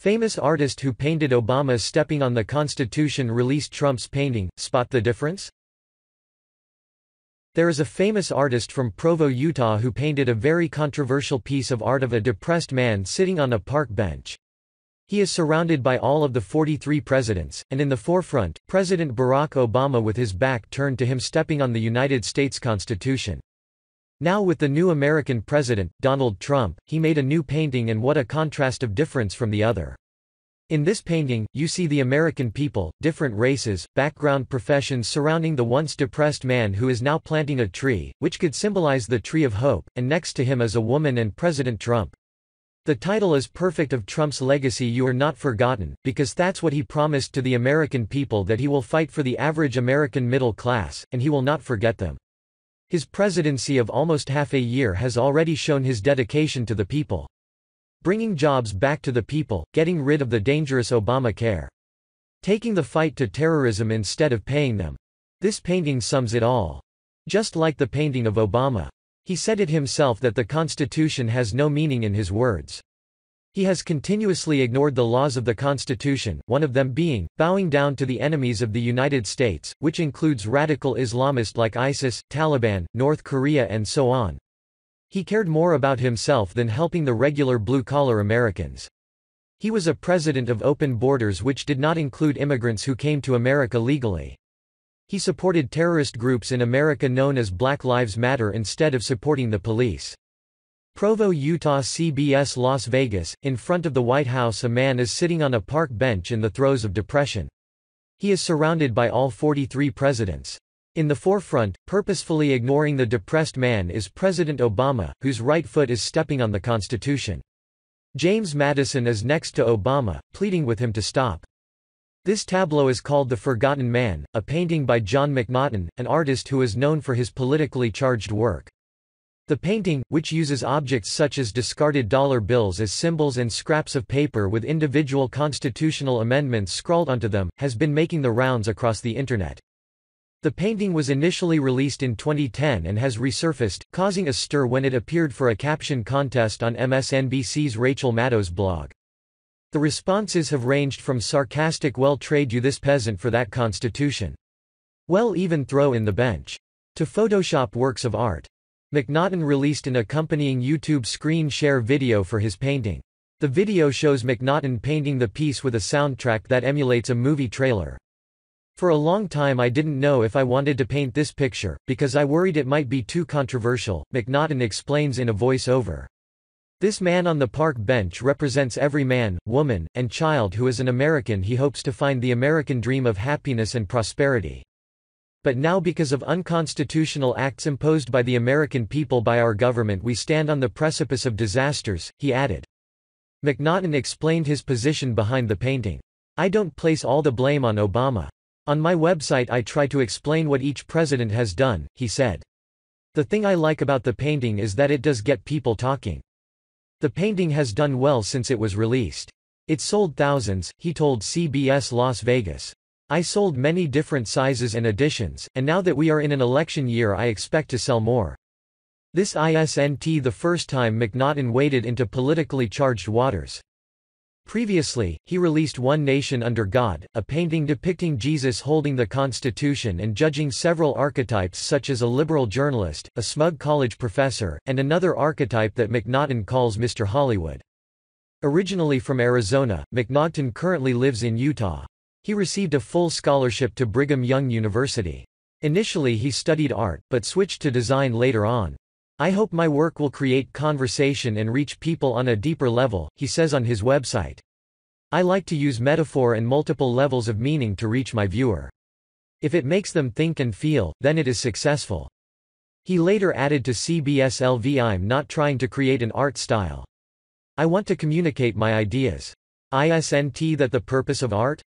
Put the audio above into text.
Famous artist who painted Obama stepping on the Constitution released Trump's painting. Spot the difference? There is a famous artist from Provo, Utah who painted a very controversial piece of art of a depressed man sitting on a park bench. He is surrounded by all of the 43 presidents, and in the forefront, President Barack Obama with his back turned to him stepping on the United States Constitution. Now with the new American president, Donald Trump, he made a new painting, and what a contrast of difference from the other. In this painting, you see the American people, different races, background, professions surrounding the once depressed man who is now planting a tree, which could symbolize the tree of hope, and next to him is a woman and President Trump. The title is perfect of Trump's legacy. You are not forgotten, because that's what he promised to the American people, that he will fight for the average American middle class, and he will not forget them. His presidency of almost half a year has already shown his dedication to the people. Bringing jobs back to the people, getting rid of the dangerous Obamacare. Taking the fight to terrorism instead of paying them. This painting sums it all. Just like the painting of Obama. He said it himself that the Constitution has no meaning in his words. He has continuously ignored the laws of the Constitution, one of them being, bowing down to the enemies of the United States, which includes radical Islamists like ISIS, Taliban, North Korea and so on. He cared more about himself than helping the regular blue-collar Americans. He was a president of open borders which did not include immigrants who came to America legally. He supported terrorist groups in America known as Black Lives Matter instead of supporting the police. Provo, Utah. CBS Las Vegas. In front of the White House, a man is sitting on a park bench in the throes of depression. He is surrounded by all 43 presidents. In the forefront, purposefully ignoring the depressed man, is President Obama, whose right foot is stepping on the Constitution. James Madison is next to Obama, pleading with him to stop. This tableau is called The Forgotten Man, a painting by John McNaughton, an artist who is known for his politically charged work. The painting, which uses objects such as discarded dollar bills as symbols and scraps of paper with individual constitutional amendments scrawled onto them, has been making the rounds across the internet. The painting was initially released in 2010 and has resurfaced, causing a stir when it appeared for a caption contest on MSNBC's Rachel Maddow's blog. The responses have ranged from sarcastic "Well, trade you this peasant for that Constitution," "Well, even throw in the bench," to Photoshop works of art. McNaughton released an accompanying YouTube screen share video for his painting. The video shows McNaughton painting the piece with a soundtrack that emulates a movie trailer. "For a long time I didn't know if I wanted to paint this picture, because I worried it might be too controversial," McNaughton explains in a voice-over. This man on the park bench represents every man, woman, and child who is an American. He hopes to find the American dream of happiness and prosperity. But now, because of unconstitutional acts imposed by the American people by our government, we stand on the precipice of disasters, he added. McNaughton explained his position behind the painting. "I don't place all the blame on Obama. On my website I try to explain what each president has done," he said. "The thing I like about the painting is that it does get people talking. The painting has done well since it was released. It sold thousands," he told CBS Las Vegas. "I sold many different sizes and editions, and now that we are in an election year I expect to sell more." This isn't the first time McNaughton waded into politically charged waters. Previously, he released One Nation Under God, a painting depicting Jesus holding the Constitution and judging several archetypes such as a liberal journalist, a smug college professor, and another archetype that McNaughton calls Mr. Hollywood. Originally from Arizona, McNaughton currently lives in Utah. He received a full scholarship to Brigham Young University. Initially he studied art, but switched to design later on. "I hope my work will create conversation and reach people on a deeper level," he says on his website. "I like to use metaphor and multiple levels of meaning to reach my viewer. If it makes them think and feel, then it is successful." He later added to CBS LV, "I'm not trying to create an art style. I want to communicate my ideas. Isn't that the purpose of art?